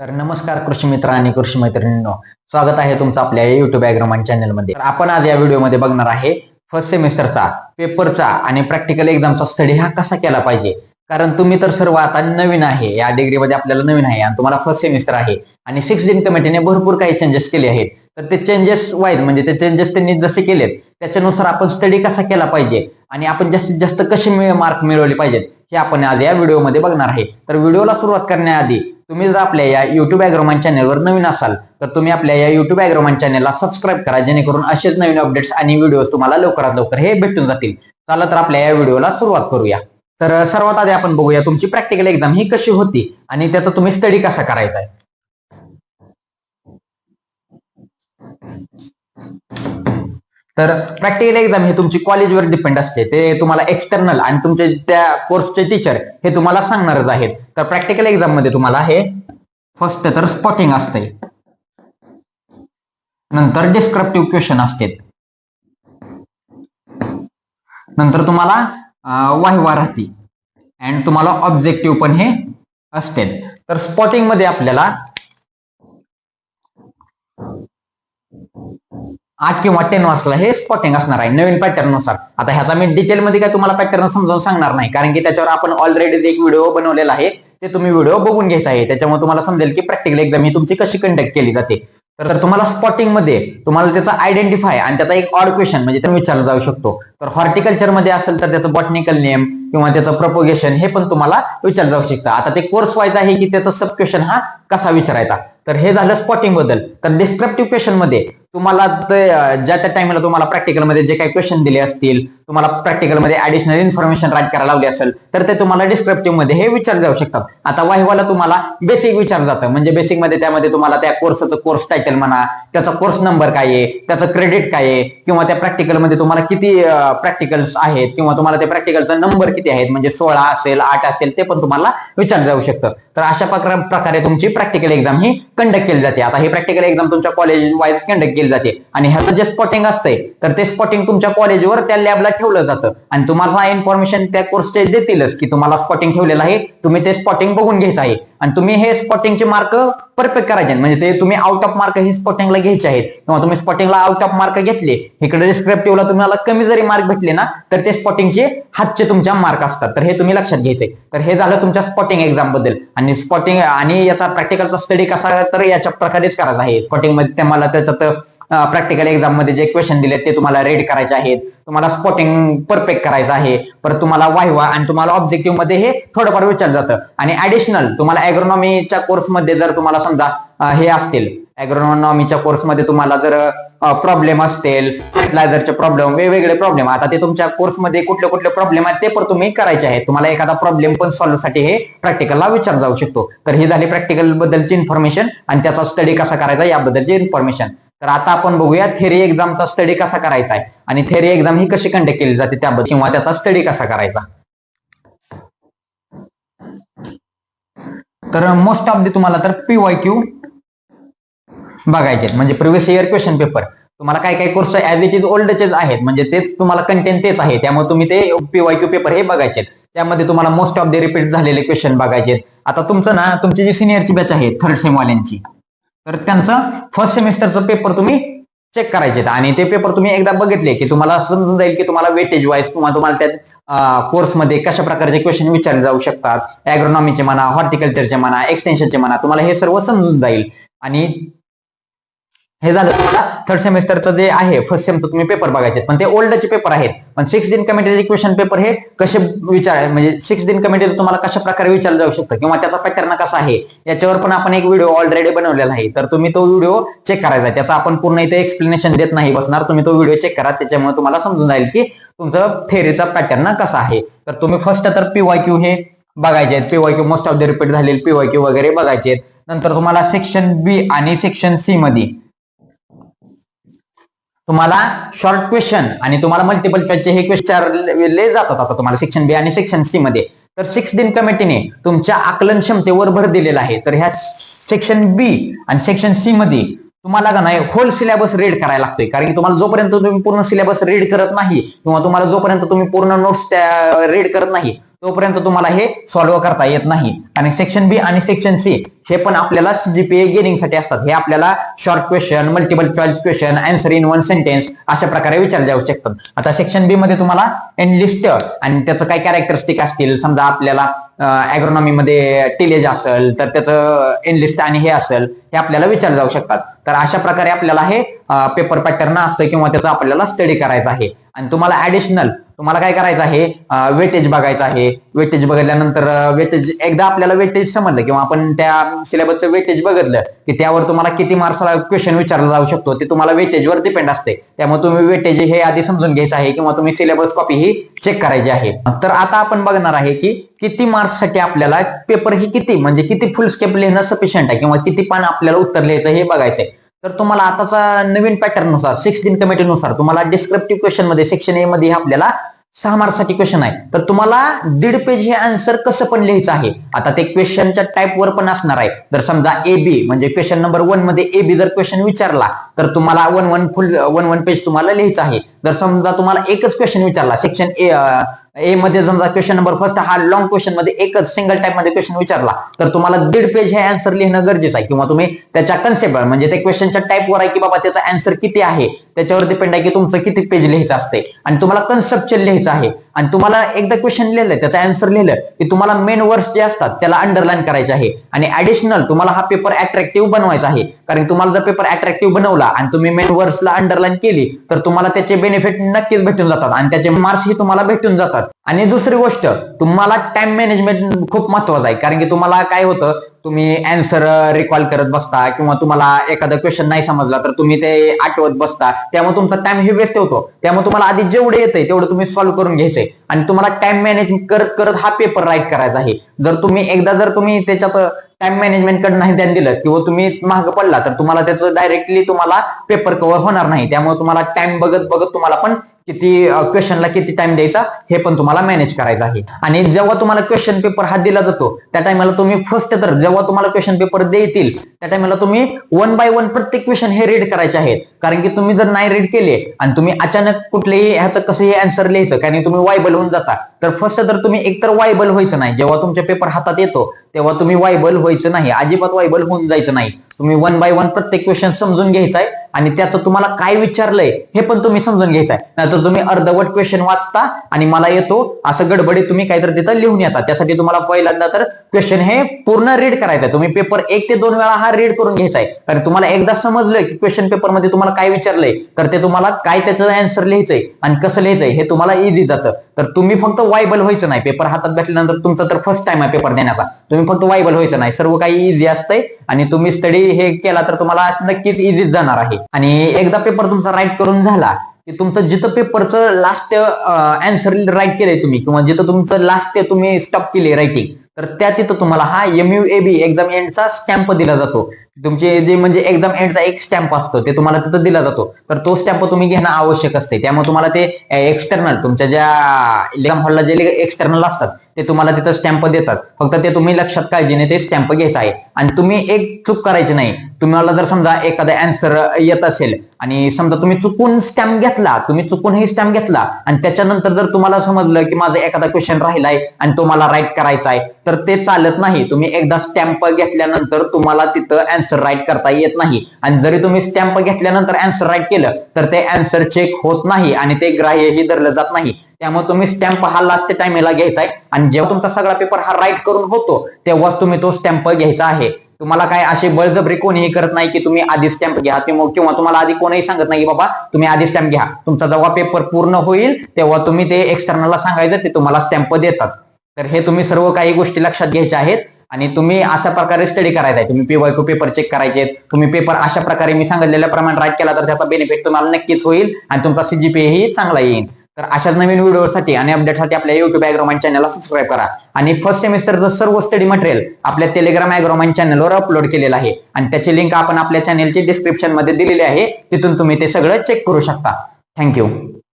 तर नमस्कार कृषी मित्र आणि कृषी मैत्रिणींनो, स्वागत आहे तुमचं आपल्या युट्यूब ॲग्रोमॅन चॅनलमध्ये. तर आपण आज या व्हिडिओमध्ये बघणार आहे फर्स्ट सेमिस्टरचा पेपरचा आणि प्रॅक्टिकल एक्झामचा स्टडी हा कसा केला पाहिजे. कारण तुम्ही तर सर्व आता नवीन आहे, या डिग्रीमध्ये आपल्याला नवीन आहे आणि तुम्हाला फर्स्ट सेमिस्टर आहे आणि 6 दिन कमिटीने भरपूर काही चेंजेस केले आहेत. तर ते चेंजेस वाईज म्हणजे ते चेंजेस त्यांनी जसे केलेत त्याच्यानुसार आपण स्टडी कसा केला पाहिजे आणि आपण जास्तीत जास्त कसे मार्क मिळवले पाहिजेत हे आपण आज या व्हिडिओमध्ये बघणार आहे. तर व्हिडिओला सुरुवात करण्याआधी तुम्ही जर आपल्या या युट्यूब ॲग्रोमॅन चॅनलवर नवीन असाल तर तुम्ही आपल्या या युट्यूब ॲग्रोमॅन चॅनलला सबस्क्राईब करा, जेणेकरून असेच नवीन अपडेट्स आणि व्हिडिओज तुम्हाला लवकरात लवकर हे भेटून जातील. चला तर आपल्या या व्हिडिओला सुरुवात करूया. तर सर्वात आधी आपण बघूया तुमची प्रॅक्टिकल एक्झाम ही कशी होती आणि त्याचा तुम्ही स्टडी कसा करायचा आहे. तर प्रॅक्टिकल एक्झाम ही तुमची कॉलेजवर डिपेंड असते. ते तुम्हाला एक्सटर्नल आणि तुमचे त्या कोर्सचे टीचर हे तुम्हाला सांगणारच आहेत. तर प्रॅक्टिकल एक्झाम मध्ये तुम्हाला हे फर्स्ट तर स्पॉटिंग असते, नंतर डिस्क्रिप्टिव्ह क्वेश्चन असते, नंतर तुम्हाला वाहिवा राहते आणि तुम्हाला ऑब्जेक्टिव्ह पण हे असते. तर स्पॉटिंग मध्ये आपल्याला 8 किंवा 10 मार्क्सला हे स्पॉटिंग असणार आहे नवीन पॅटर्न नुसार. आता ह्याचा मी डिटेलमध्ये काय तुम्हाला पॅटर्न समजावून सांगणार नाही, कारण की त्याच्यावर आपण ऑलरेडी एक व्हिडिओ बनवलेला आहे, ते तुम्ही व्हिडिओ बघून घ्यायचा आहे. त्याच्यामुळे तुम्हाला समजेल की प्रॅक्टिकल एक्झाम ही तुमची कशी कंडक्ट केली जाते. तर तुम्हाला स्पॉटिंग मध्ये तुम्हाला त्याचा आयडेंटिफाय आणि त्याचा एक ऑड क्वेश्चन म्हणजे विचारला जाऊ शकतो. तर हॉर्टिकल्चर मध्ये असेल तर त्याचं बॉटनिकल नेम किंवा त्याचं प्रपोगेशन हे पण तुम्हाला विचारलं जाऊ शकतं. आता ते कोर्स वाईज आहे की त्याचा सब क्वेश्चन हा कसा विचारायचा. तर हे झालं स्पॉटिंग बद्दल. तर डिस्क्रिप्टिव्ह क्वेश्चन मध्ये तुम्हाला ज्या त्या टाइमला तुम्हाला प्रॅक्टिकल मध्ये जे काही क्वेश्चन दिले असतील, तुम्हाला प्रॅक्टिकल मध्ये ऍडिशनल इन्फॉर्मेशन राईट करायला लावली असेल तर ते तुम्हाला डिस्क्रिप्टिव्ह मध्ये हे विचारले जाऊ शकतात. आता वाहिवाला तुम्हाला बेसिक विचारलं जातं, म्हणजे बेसिक मध्ये त्यामध्ये तुम्हाला त्या कोर्सचं कोर्स टायटल म्हणा, त्याचा कोर्स नंबर काय आहे, त्याचं क्रेडिट काय आहे, किंवा त्या प्रॅक्टिकल मध्ये तुम्हाला किती प्रॅक्टिकल्स आहेत किंवा तुम्हाला त्या प्रॅक्टिकलचा नंबर किती आहेत, म्हणजे 16 असेल 8 असेल ते पण तुम्हाला विचारलं जाऊ शकतं. तर अशा प्रकारे तुमची प्रॅक्टिकल एक्झाम ही कंडक्ट केली जाते. आता ही प्रॅक्टिकल एक्झाम तुमच्या कॉलेज वाईज कंडक्ट केली जाते आणि ह्याचं जे स्पॉटिंग असतंय तर ते स्पॉटिंग तुमच्या कॉलेजवर त्या लॅबला ठेवलं जातं आणि तुम्हाला इन्फॉर्मेशन त्या कोर्सचे देतीलच की तुम्हाला स्पॉटिंग ठेवलेलं आहे, तुम्ही ते स्पॉटिंग बघून घ्यायचं आहे आणि तुम्ही हे स्पॉटिंगचे मार्क परफेक्ट करायचे, म्हणजे ते तुम्ही आउट ऑफ मार्क ही स्पॉटिंगला घ्यायचे आहेत. किंवा तुम्ही स्पॉटिंगला आउट ऑफ मार्क घेतले, इकडे डिस्क्रिप्टिव्हला तुम्हाला कमी जरी मार्क भेटले ना तर ते स्पॉटिंगचे हातचे तुमच्या मार्क असतात. तर हे तुम्ही लक्षात घ्यायचे. तर हे झालं तुमच्या स्पॉटिंग एक्झाम बद्दल. आणि स्पॉटिंग आणि याचा प्रॅक्टिकलचा स्टडी कसा तर याच्या प्रकारेच करायचा आहे. स्पॉटिंग मध्ये तुम्हाला त्याच्यात प्रॅक्टिकल एक्झाम मध्ये जे क्वेश्चन दिले ते तुम्हाला रीड करायचे आहेत, तुम्हाला स्पॉटिंग परफेक्ट करायचं आहे, परत तुम्हाला वाहिवा आणि तुम्हाला ऑब्जेक्टिव्ह मध्ये हे थोडंफार विचारलं जातं. आणि ऍडिशनल तुम्हाला ॲग्रोनॉमीच्या कोर्समध्ये जर तुम्हाला समजा हे असतील, ॲग्रोनॉमीच्या कोर्समध्ये तुम्हाला जर प्रॉब्लेम असतील, फर्टिलायझरचे प्रॉब्लेम, वेगवेगळे प्रॉब्लेम, आता ते तुमच्या कोर्समध्ये कुठले कुठले प्रॉब्लेम आहेत ते पण तुम्ही करायचे आहेत. तुम्हाला एखादा प्रॉब्लेम पण सॉल्व्ह साठी हे प्रॅक्टिकलला विचारलं जाऊ शकतो. तर ही झाली प्रॅक्टिकल बद्दलची इन्फॉर्मेशन आणि त्याचा स्टडी कसा करायचा याबद्दलची इन्फॉर्मेशन. तर आता आपण बघूया थेरी एक्झामचा स्टडी कसा करायचा आहे आणि थेरी एक्झाम ही कशी कंडक्ट केली जाते त्याबद्दल किंवा त्याचा स्टडी कसा करायचा. तर मोस्ट ऑफ द तुम्हाला तर PYQ बघायचे, म्हणजे प्रिव्हियस इयर क्वेश्चन पेपर. तुम्हाला काही काही कोर्स ऍज इट इज ओल्डचेच आहेत, म्हणजे तेच तुम्हाला कंटेंट तेच आहे, त्यामुळे तुम्ही ते PYQ पेपर हे बघायचे. त्यामध्ये तुम्हाला मोस्ट ऑफ द रिपीट झालेले क्वेश्चन बघायचे. आता तुमचं ना तुमची जी सिनियरची बॅच आहे थर्ड सेम वाल्यांची, तर त्यांचा फर्स्ट सेमिस्टरचा पेपर तुम्ही चेक करायचे आणि ते पेपर तुम्ही एकदा बघितले की तुम्हाला समजून जाईल की तुम्हाला वेटेज वाईज किंवा तुम्हाला त्या कोर्समध्ये कशा प्रकारचे क्वेश्चन विचारले जाऊ शकतात. ॲग्रोनॉमीचे म्हणा, हॉर्टिकल्चरचे म्हणा, एक्सटेन्शनचे म्हणा, तुम्हाला हे सर्व समजून जाईल. आणि हे झालं तुम्हाला थर्ड सेमिस्टरचं जे आहे फर्स्ट सेमचं तुम्ही पेपर बघायचे, पण ते ओल्डचे पेपर आहेत. पण 6 दिन कमिटीचे क्वेश्चन पेपर हे कसे म्हणजे 6 दिन कमिटीचं तुम्हाला कशा प्रकारे विचारलं जाऊ शकतं किंवा त्याचा पॅटर्न कसा आहे याच्यावर पण आपण एक व्हिडिओ ऑलरेडी बनवलेला आहे. तर तुम्ही तो व्हिडिओ चेक करायचा. त्याचा आपण पूर्ण इथे एक्सप्लेनेशन देत नाही बसणार, तुम्ही तो व्हिडिओ चेक करा, त्याच्यामुळे तुम्हाला समजून जाईल की तुमचं थेरीचा पॅटर्न कसा आहे. तर तुम्ही फर्स्ट तर PYQ हे बघायचे आहेत, PYQ most of the repeat झालेले PYQ वगैरे बघायचे. नंतर तुम्हाला सेक्शन B आणि सेक्शन C मध्ये तुम्हाला शॉर्ट क्वेश्चन आणि तुम्हाला मल्टिपल चॉईसचे हे विचारले जातात. आता तुम्हाला सेक्शन B आणि सेक्शन C मध्ये तर 6 दिन कमिटीने तुमच्या आकलन क्षमतेवर भर दिलेला आहे. तर ह्या सेक्शन B आणि सेक्शन C मध्ये तुम्हाला का नाही होल सिलेबस रीड करायला लागतोय, कारण की तुम्हाला जोपर्यंत तुम्ही पूर्ण सिलेबस रीड करत नाही किंवा तुम्हाला जोपर्यंत तुम्ही पूर्ण नोट्स रीड करत नाही तोपर्यंत तुम्हाला हे सॉल्व्ह करता येत नाही. आणि सेक्शन बी आणि सेक्शन सी हे पण आपल्याला सीजीपीए गेनिंगसाठी असतात. हे आपल्याला short question, multiple choice question, answer in one sentence अशा प्रकारे विचारले जाऊ शकतात. आता सेक्शन बी मध्ये तुम्हाला एनलिस्ट आणि त्याचं काय कॅरेक्टरिस्टिक असतील, समजा आपल्याला ॲग्रोनॉमी मध्ये टिलेज असेल तर त्याचं एनलिस्ट आणि हे असेल, हे आपल्याला विचारले जाऊ शकतात. तर अशा प्रकारे आपल्याला हे पेपर पॅटर्न असतं किंवा त्याचा आपल्याला स्टडी करायचा आहे. आणि तुम्हाला ऍडिशनल तुम्हाला काय करायचं आहे, वेटेज बघायचं आहे. वेटेज बघितल्यानंतर वेटेज एकदा आपल्याला वेटेज समजलं किंवा आपण त्या सिलेबसचं वेटेज बघितलं की त्यावर तुम्हाला किती मार्क्सला क्वेश्चन विचारला जाऊ शकतो ते तुम्हाला वेटेजवर डिपेंड असते. त्यामुळे तुम्ही वेटेज हे आधी समजून घ्यायचं आहे किंवा तुम्ही सिलेबस कॉपी ही चेक करायची आहे. तर आता आपण बघणार आहे की किती मार्क्ससाठी आपल्याला पेपर ही किती म्हणजे किती फुल स्केप लिहिणं सफिशियंट आहे किंवा किती पान आपल्याला उत्तर लिहायचं हे बघायचंय. तर तुम्हाला आताचा नवीन पॅटर्न नुसार 16 कमिटीनुसार तुम्हाला डिस्क्रिप्टिव्ह क्वेश्चन मध्ये सेक्शन ए मध्ये आपल्याला 6 मार्क्ससाठी क्वेश्चन आहे. तर तुम्हाला 1.5 पेज हे आन्सर कसं पण लिहायचं आहे. आता ते क्वेश्चनच्या टाईपवर पण असणार आहे. जर समजा ए बी म्हणजे क्वेश्चन नंबर 1 मध्ये ए बी जर क्वेश्चन विचारला तर तुम्हाला 1 पेज तुम्हाला लिहायचं आहे. जर समजा तुम्हाला एकच क्वेश्चन विचारला सेक्शन ए मध्ये समजा क्वेश्चन नंबर फर्स्ट हा लॉंग क्वेश्चन मध्ये एकच सिंगल टाईप मध्ये क्वेश्चन विचारला तर तुम्हाला 1.5 पेज हे आन्सर लिहिणं गरजेचं आहे. किंवा तुम्ही त्याच्या कन्सेप्ट म्हणजे त्या क्वेश्चनच्या टाईपवर आहे की बाबा त्याचा आन्सर किती आहे त्याच्यावर डिपेंड आहे की तुमचं किती पेज लिहायचं असते. आणि तुम्हाला कन्सेप्च्युअल लिहायचं आहे. आणि तुम्हाला एकदा क्वेश्चन लिहिलं त्याचा आन्सर लिहिलं की तुम्हाला मेन वर्ड्स जे असतात त्याला अंडरलाईन करायचे आहे. आणि ऍडिशनल तुम्हाला हा पेपर अट्रॅक्टिव्ह बनवायचा आहे. कारण तुम्हाला जर पेपर अट्रॅक्टिव्ह बनवला आणि तुम्ही मेन वर्ड्सला अंडरलाईन केली तर तुम्हाला त्याचे बेनिफिट नक्कीच भेटून जातात आणि त्याचे मार्क्स ही तुम्हाला भेटून जातात. आणि दुसरी गोष्ट तुम्हाला टाइम मॅनेजमेंट खूप महत्वाचं आहे. कारण की तुम्हाला काय होतं, तुम्ही आन्सर रिकॉल करत बसता किंवा तुम्हाला एखादा क्वेश्चन नाही समजला तर तुम्ही ते आठवत बसता. त्यामुळे तुमचा टाइम हे वेस्ट होतो. त्यामुळे तुम्हाला आधी जेवढे येतंय तेवढं तुम्ही सॉल्व्ह करून घ्यायचंय आणि तुम्हाला टाइम मॅनेज करत करत हा पेपर राईट करायचा आहे. जर तुम्ही त्याच्यात टाइम मॅनेजमेंट कडे नाही ध्यान दिलं किंवा तुम्ही मागे पडला तर तुम्हाला त्याचं डायरेक्टली तुम्हाला पेपर कव्हर होणार नाही. त्यामुळे तुम्हाला टाइम बघत बघत तुम्हाला पण किती क्वेश्चनला किती टाइम द्यायचा हे पण तुम्हाला मॅनेज करायचं आहे. आणि जेव्हा तुम्हाला क्वेश्चन पेपर हा दिला जातो त्या टाइमला तुम्ही फर्स्ट तर जेव्हा तुम्हाला क्वेश्चन पेपर देतील त्या टाइमला तुम्ही 1 बाय 1 प्रत्येक क्वेश्चन हे रीड करायचे आहेत. कारण की तुम्ही जर नाही रीड केले आणि तुम्ही अचानक कुठलेही ह्याचं कसंही आन्सर लिहायचं कारण तुम्ही वायबल होऊन जाता तर फर्स्ट तर तुम्ही एकतर वायबल व्हायचं नाही. जेव्हा तुमचे पेपर हातात येतो तेव्हा तुम्ही वायबल व्हायचं नाही, अजिबात वायबल होऊन जायचं नाही. तुम्ही 1 बाय 1 प्रत्येक क्वेश्चन समजून घ्यायचाय आणि त्याचं तुम्हाला काय विचारलंय हे पण तुम्ही समजून घ्यायचंय. नाहीतर तुम्ही अर्धवट क्वेश्चन वाचता आणि मला येतो असं गडबडीत तुम्ही काहीतरी तिथं लिहून येतात. त्यासाठी तुम्हाला पहिल्यांदा तर क्वेश्चन हे पूर्ण रीड करायचंय. तुम्ही पेपर 1 ते 2 वेळा हा रीड करून घ्यायचाय. कारण तुम्हाला एकदा समजलं की क्वेश्चन पेपर मध्ये तुम्हाला काय विचारलंय तर ते तुम्हाला काय त्याचं आन्सर लिहायचंय आणि कसं लिहायचंय हे तुम्हाला इझी जातं. तर तुम्ही फक्त वायबल व्हायचं नाही. पेपर हातात भेटल्यानंतर तुमचा तर फर्स्ट टाइम आहे पेपर देण्याचा, तुम्ही फक्त वायबल व्हायचं नाही. सर्व काही इझी असतंय आणि तुम्ही स्टडी हे केला तर तुम्हाला नक्कीच इझीच जाणार आहे. आणि एकदा पेपर तुमचा राईट करून झाला की तुमचं जिथं पेपरचं लास्ट आन्सर राईट केलंय तुम्ही किंवा जिथं तुमचं लास्ट तुम्ही स्टॉप केले रायटिंग तर त्या तिथं तुम्हाला हा MUAB एक्झाम एंडचा स्टॅम्प दिला जातो. तुमचे जे म्हणजे एक्झाम एंडचा एक स्टॅम्प असतो ते तुम्हाला तिथं दिला जातो. तर तो स्टॅम्प तुम्ही घेणं आवश्यक असते. त्यामुळे तुम्हाला ते एक्सटर्नल तुमच्या ज्या एक्झाम हॉलला जे एक्सटर्नल असतात ते तुम्हाला तिथं स्टॅम्प देतात. फक्त ते तुम्ही लक्षात काळजीने ते स्टॅम्प घ्यायचा आहे. आणि तुम्ही एक चूक करायची नाही. तुम्हाला जर समजा एखादा आन्सर येत असेल आणि समजा तुम्ही चुकून स्टॅम्प घेतला, तुम्ही चुकूनही स्टॅम्प घेतला आणि त्याच्यानंतर जर तुम्हाला समजलं की माझा एखादा क्वेश्चन राहिलाय आणि तो मला राईट करायचा आहे तर ते चालत नाही. तुम्ही एकदा स्टॅम्प घेतल्यानंतर तुम्हाला तिथं आन्सर राईट करता येत नाही. आणि जरी तुम्ही स्टॅम्प घेतल्यानंतर आन्सर राईट केलं तर ते आन्सर चेक होत नाही आणि ते ग्राह्यही धरलं जात नाही. त्यामुळे तुम्ही स्टॅम्प हा लास्ट टाइमला घ्यायचा आहे आणि जेव्हा तुमचा सगळा पेपर हा राईट करून होतो तेव्हाच तुम्ही तो स्टॅम्प घ्यायचा आहे. तुम्हाला काय असे बळजबरी कोणीही करत नाही की तुम्ही आधी स्टॅम्प घ्या किंवा तुम्हाला आधी कोणीही सांगत नाही की बाबा तुम्ही आधी स्टॅम्प घ्या. तुमचा जेव्हा पेपर पूर्ण होईल तेव्हा तुम्ही ते एक्सटर्नलला सांगायचं, ते तुम्हाला स्टॅम्प देतात. तर हे तुम्ही सर्व काही गोष्टी लक्षात घ्यायच्या आहेत. आणि तुम्ही अशा प्रकारे स्टडी करायचा आहे. तुम्ही PYQ पेपर चेक करायचे. तुम्ही पेपर अशा प्रकारे मी सांगितलेल्याप्रमाणे राईट केला तर त्याचा बेनिफिट तुम्हाला नक्कीच होईल आणि तुमचा CGPA ही चांगला येईल. तर अशाच नवीन व्हिडिओसाठी आणि अपडेटसाठी आपल्या YouTube ॲग्रोमाइंड चॅनलला सबस्क्राईब करा. आणि फर्स्ट सेमिस्टरचं सर्व स्टडी मटेरियल आपल्या टेलिग्राम ॲग्रोमाइंड चॅनलवर अपलोड केलेलं आहे आणि त्याची लिंक आपण आपल्या चॅनलची डिस्क्रिप्शन मध्ये दिलेली आहे. तिथून तुम्ही ते सगळं चेक करू शकता. थँक्यू.